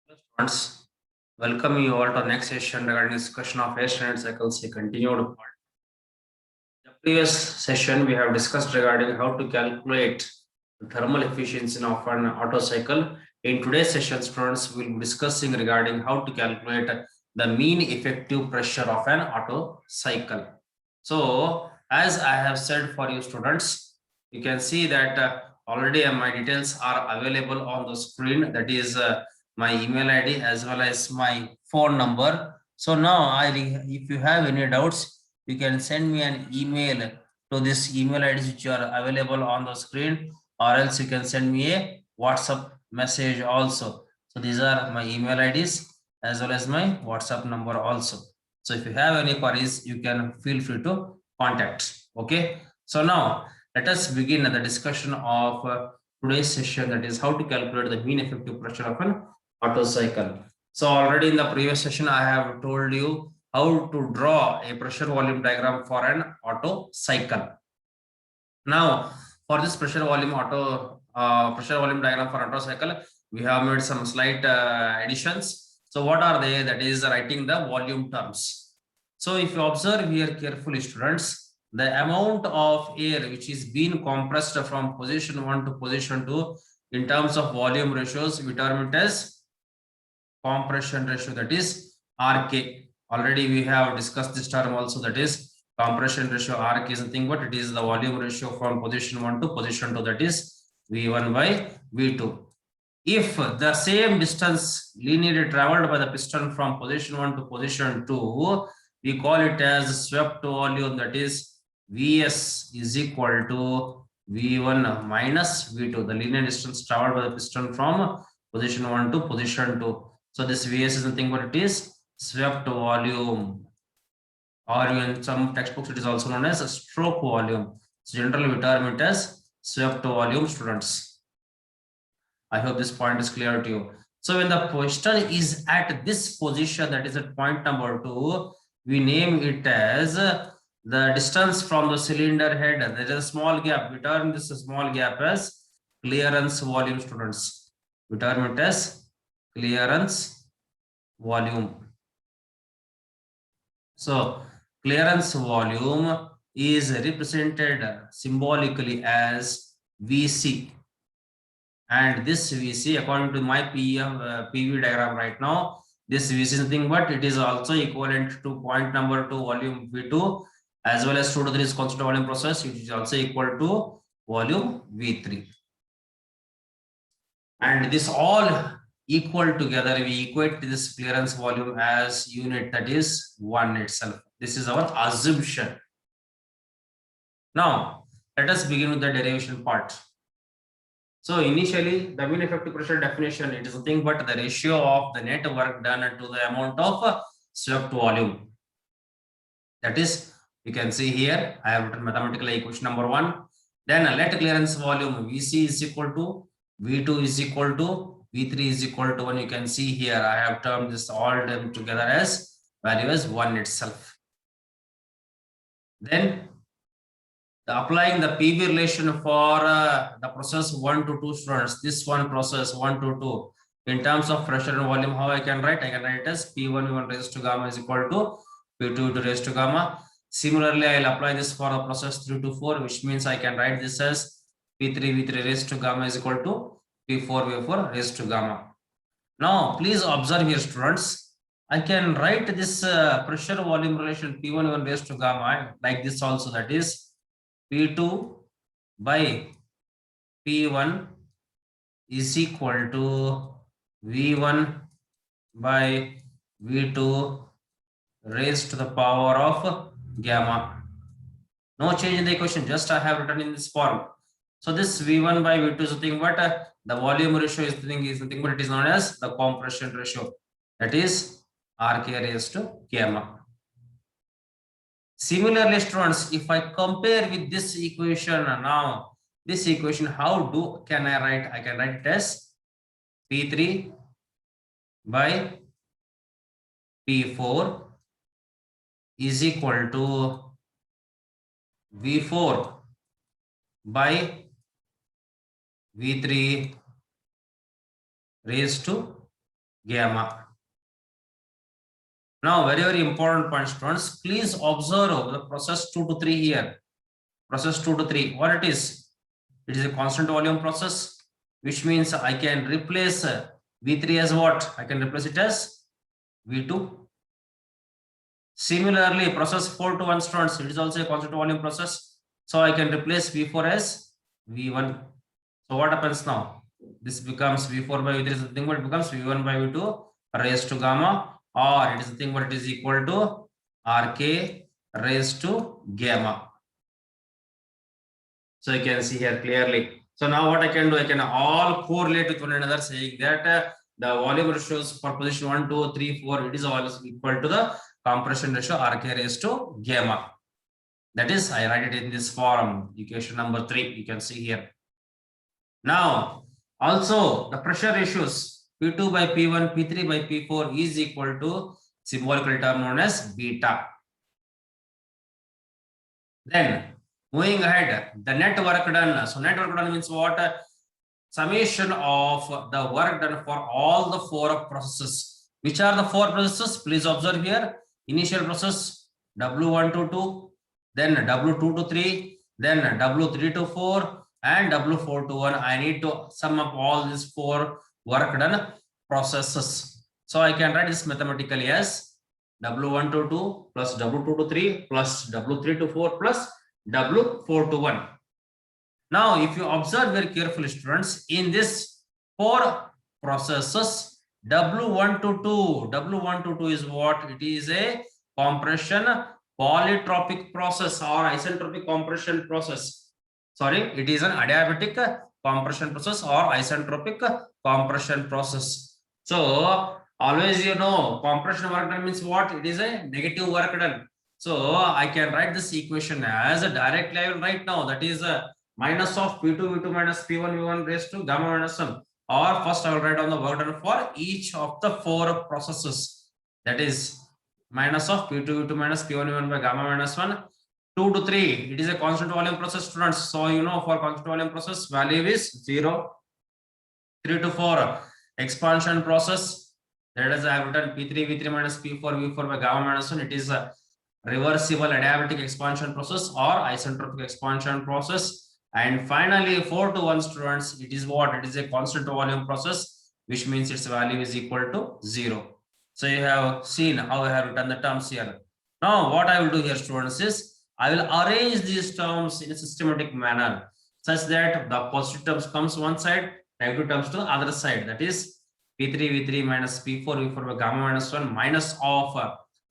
Students, welcome you all to next session regarding discussion of air standard cycles, a continued part. The previous session we have discussed regarding how to calculate the thermal efficiency of an Otto cycle. In today's session, students will be discussing regarding how to calculate the mean effective pressure of an Otto cycle. So, as I have said for you students, you can see that already my details are available on the screen. That is my email ID as well as my phone number. So now if you have any doubts, you can send me an email to this email IDs which are available on the screen, or else you can send me a WhatsApp message also. So these are my email IDs as well as my WhatsApp number also. So if you have any queries, you can feel free to contact. Okay. So now let us begin the discussion of today's session, that is how to calculate the mean effective pressure of an Otto cycle. So already in the previous session, I have told you how to draw a pressure volume diagram for an Otto cycle. Now, for this pressure volume diagram for Otto cycle, we have made some slight additions. So what are they? That is writing the volume terms. So if you observe here carefully, students, the amount of air which is being compressed from position 1 to position 2 in terms of volume ratios, we term it as compression ratio, that is RK. Already we have discussed this term also, that is compression ratio. RK is nothing but it is the volume ratio from position 1 to position 2, that is V1 by V2. If the same distance linearly traveled by the piston from position 1 to position 2, we call it as swept volume, that is Vs is equal to V1 minus V2, the linear distance traveled by the piston from position 1 to position 2. So this Vs is nothing but it is swept volume, or in some textbooks it is also known as a stroke volume. So generally we term it as swept volume, students. I hope this point is clear to you. So when the piston is at this position, that is at point number 2, we name it as the distance from the cylinder head. There is a small gap. We term this small gap as clearance volume, students. We term it as clearance volume. So clearance volume is represented symbolically as VC. And this VC, according to my PV diagram right now, this VC is nothing but it is also equivalent to point number 2 volume V2 as well as 2 to 3 is constant volume process, which is also equal to volume V3. And this all equal together, we equate this clearance volume as unit, that is 1 itself. This is our assumption. Now let us begin with the derivation part. So initially the mean effective pressure definition, it is nothing but the ratio of the net work done to the amount of swept volume. That is, you can see here I have written mathematical equation number 1. Then let clearance volume Vc is equal to V2 is equal to V3 is equal to 1. You can see here I have termed this all them together as value as 1 itself. Then applying the PV relation for the process 1 to 2, students, this one process 1 to 2 in terms of pressure and volume, how I can write? I can write as P1 V1 raised to gamma is equal to P2 raised to gamma. Similarly, I will apply this for the process 3 to 4, which means I can write this as P3 V3 raised to gamma is equal to P4 V4 raised to gamma. Now, please observe here, students. I can write this pressure volume relation P1 V1 raised to gamma like this also, that is P2 by P1 is equal to V1 by V2 raised to the power of gamma. No change in the equation, just I have written in this form. So this V1 by V2 is nothing but the volume ratio is nothing but it is known as the compression ratio, that is RK raised to gamma. Similarly, students, if I compare with this equation now, this equation, how can I write? I can write it as P3 by P4 is equal to V4 by V3 raised to gamma. Now, very important point, students. Please observe the process 2 to 3 here. Process 2 to 3. What it is? It is a constant volume process, which means I can replace V3 as what? I can replace it as V2. Similarly, process 4 to 1, students, it is also a constant volume process. So I can replace V4 as V1. So what happens now? This becomes V4 by V3 is nothing but it becomes V1 by V2 raised to gamma, or it is nothing but it is equal to RK raised to gamma. So you can see here clearly. So now what I can do, I can all correlate with one another, saying that the volume ratios for position 1, 2, 3, 4, it is always equal to the compression ratio RK raised to gamma. That is, I write it in this form, equation number 3, you can see here. Now, also the pressure ratios P2 by P1, P3 by P4 is equal to symbolical term known as beta. Then moving ahead, the net work done. So net work done means what? Summation of the work done for all the 4 processes. Which are the 4 processes? Please observe here. Initial process W1 to 2, then W2 to 3, then W3 to 4, and W4 to 1. I need to sum up all these 4 work done processes. So I can write this mathematically as W1 to 2 plus W2 to 3 plus W3 to 4 plus W4 to 1. Now, if you observe very carefully, students, in this 4 processes, W1 to 2 is what? It is a compression polytropic process or isentropic compression process. Sorry, it is an adiabatic compression process or isentropic compression process. So, always compression work done means what? It is a negative work done. So, I can write this equation as a direct level right now. That is minus of P2 V2 minus P1 V1 raised to gamma minus 1. Or first I will write down the work done for each of the 4 processes. That is minus of P2 V2 minus P1 V1 by gamma minus 1. 2 to 3, it is a constant volume process, students. So for constant volume process, value is 0. 3 to 4, expansion process. That is I have written P3 V3 minus P4 V4 by gamma minus 1. It is a reversible adiabatic expansion process or isentropic expansion process. And finally, 4 to 1, students, it is what? It is a constant volume process, which means its value is equal to 0. So you have seen how I have written the terms here. Now, what I will do here, students, is I will arrange these terms in a systematic manner such that the positive terms comes one side, negative terms to the other side. That is P3 V3 minus P4 V4 by gamma minus 1 minus of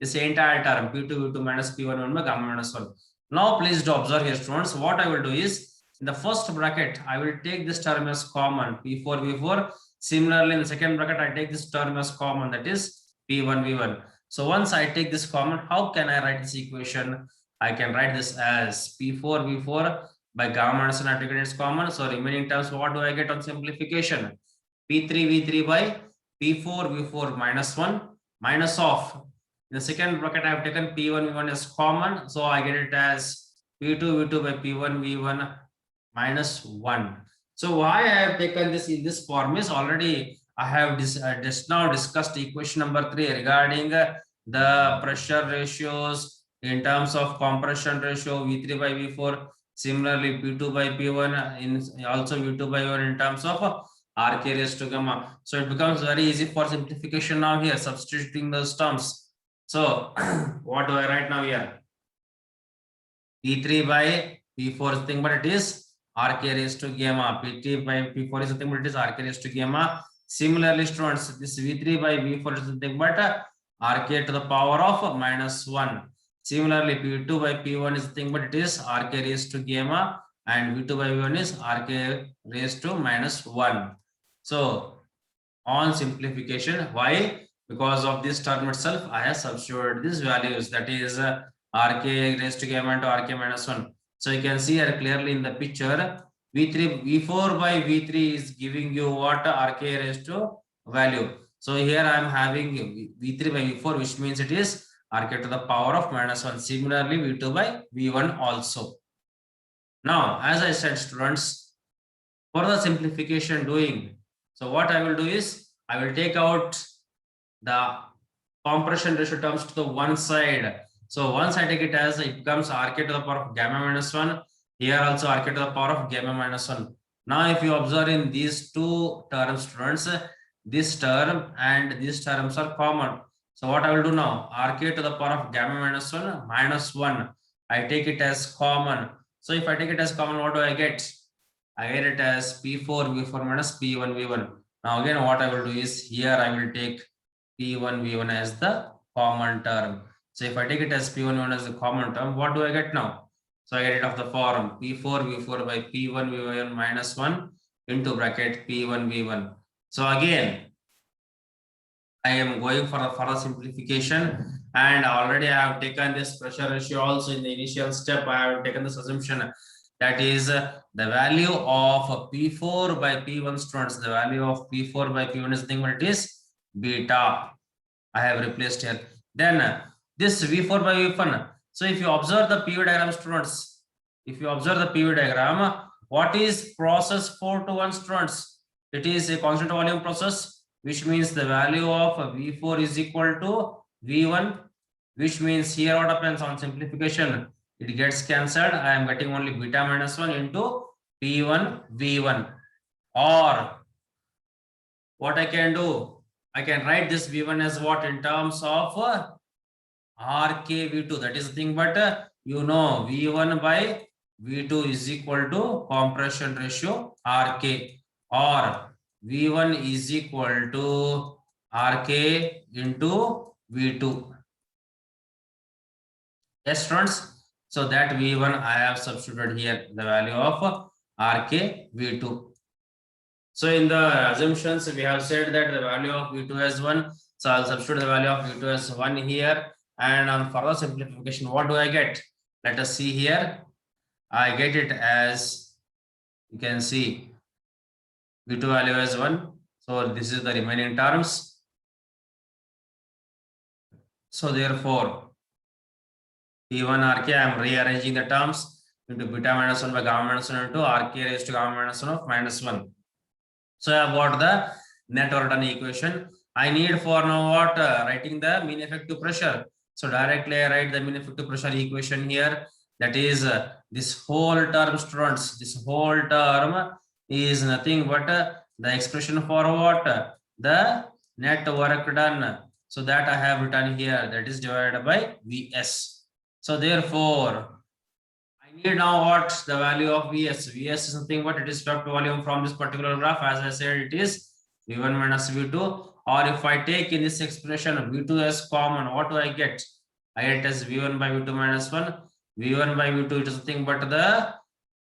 this entire term P2 V2 minus P1 1 by gamma minus 1. Now, please do observe here, students. What I will do is, in the first bracket, I will take this term as common, P4 V4. Similarly, in the second bracket, I take this term as common, that is P1 V1. So once I take this common, how can I write this equation? I can write this as P4 V4 by gamma minus 1. I take it as common. So remaining terms, what do I get on simplification? P3 V3 by P4 V4 minus 1 minus of. In the second bracket, I have taken P1 V1 as common. So I get it as P2 V2 by P1 V1 minus 1. So why I have taken this in this form is already I have just now discussed equation number 3 regarding the pressure ratios in terms of compression ratio V3 by V4. Similarly, P2 by P1 in also V2 by V1 in terms of RK raised to gamma. So it becomes very easy for simplification now here, substituting those terms. So what do I write now here? P3 by P4 is thing, but it is RK raised to gamma. P3 by P4 is nothing but it is RK raised to gamma. Similarly, students, this V3 by V4 is nothing but RK to the power of minus 1. Similarly, P2 by P1 is nothing but it is RK raised to gamma, and V2 by V1 is RK raised to minus 1. So on simplification, why? Because of this term itself, I have substituted these values, that is RK raised to gamma into RK minus 1. So you can see here clearly in the picture, V4 by V3 is giving you what? RK raised to value. So here I am having V3 by V4, which means it is RK to the power of minus 1. Similarly, V2 by V1 also. Now, as I said, students, for the simplification doing, so what I will do is, I will take out the compression ratio comes to the one side. So once I take it as it becomes Rk to the power of gamma minus 1. Here also Rk to the power of gamma minus 1. Now if you observe in these two terms, students, this term and these terms are common. So what I will do now, Rk to the power of gamma minus 1 minus 1. I take it as common. So if I take it as common, what do I get? I get it as P4 V4 minus P1 V1. Now again, what I will do is here I will take P1 V1 as the common term. So if I take it as P1 V1 as the common term, what do I get now? So I get it of the form P4 V4 by P1 V1 minus 1 into bracket P1 V1. So again, I am going for a further simplification, and already I have taken this pressure ratio also in the initial step. I have taken this assumption, that is the value of P4 by P1, students. The value of P4 by P1 is nothing but it is beta. I have replaced here. Then this V4 by V1. So if you observe the PV diagram, students, if you observe the PV diagram, what is process 4 to 1, students? It is a constant volume process, which means the value of V4 is equal to V1, which means here what happens on simplification, it gets cancelled. I am getting only beta minus 1 into P1 V1. Or what I can do, I can write this V1 as what in terms of Rk V2. That is the thing, but you know V1 by V2 is equal to compression ratio Rk, or V1 is equal to Rk into V2. Yes, students. So that V1 I have substituted here the value of Rk V2. So in the assumptions we have said that the value of V2 as 1. So I'll substitute the value of V2 as 1 here. And on further simplification, what do I get? Let us see here. I get it as, you can see, V2 value as 1. So this is the remaining terms. So therefore, P1 Rk, I am rearranging the terms into beta minus 1 by gamma minus 1 into Rk raised to gamma minus 1 of minus 1. So I have got the net work done equation. I need for now what? Writing the mean effective pressure. So directly I write the mean effective pressure equation here. That is this whole term, students. This whole term is nothing but the expression for what? The net work done. So that I have written here. That is divided by Vs. So therefore, I need now what? The value of Vs. Vs is nothing but it is swept volume from this particular graph. As I said, it is V1 minus V2. Or if I take in this expression V2 as common, what do I get? I get as V1 by V2 minus 1. V1 by V2 it is nothing but the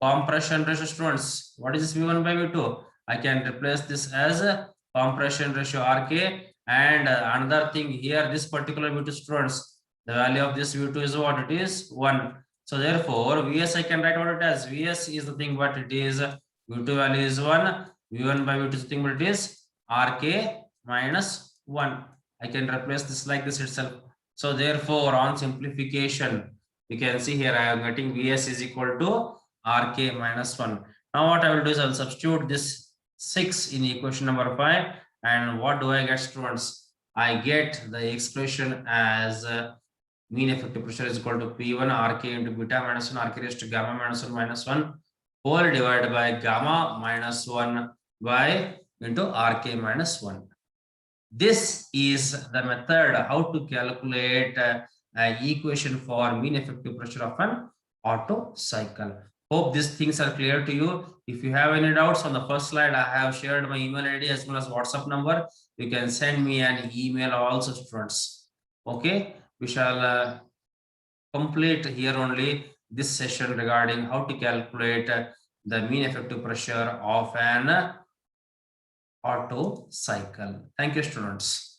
compression ratio, students. What is this V1 by V2? I can replace this as compression ratio Rk. And another thing here, this particular V2, students, the value of this V2 is what? It is 1. So therefore, Vs I can write what it as. Vs is the thing, but it is V2 value is 1. V1 by V2 is the thing, but it is Rk minus 1. I can replace this like this itself. So therefore, on simplification, you can see here I am getting Vs is equal to Rk minus 1. Now what I will do is I will substitute this 6 in equation number 5. And what do I get, students? I get the expression as mean effective pressure is equal to P1 Rk into beta minus 1 Rk raised to gamma minus 1 minus 1 whole divided by gamma minus 1 by into Rk minus 1. This is the method how to calculate equation for mean effective pressure of an Otto cycle. Hope these things are clear to you. If you have any doubts, on the first slide I have shared my email ID as well as WhatsApp number. You can send me an email also, students. Okay, we shall complete here only this session regarding how to calculate the mean effective pressure of an Otto cycle. Thank you, students.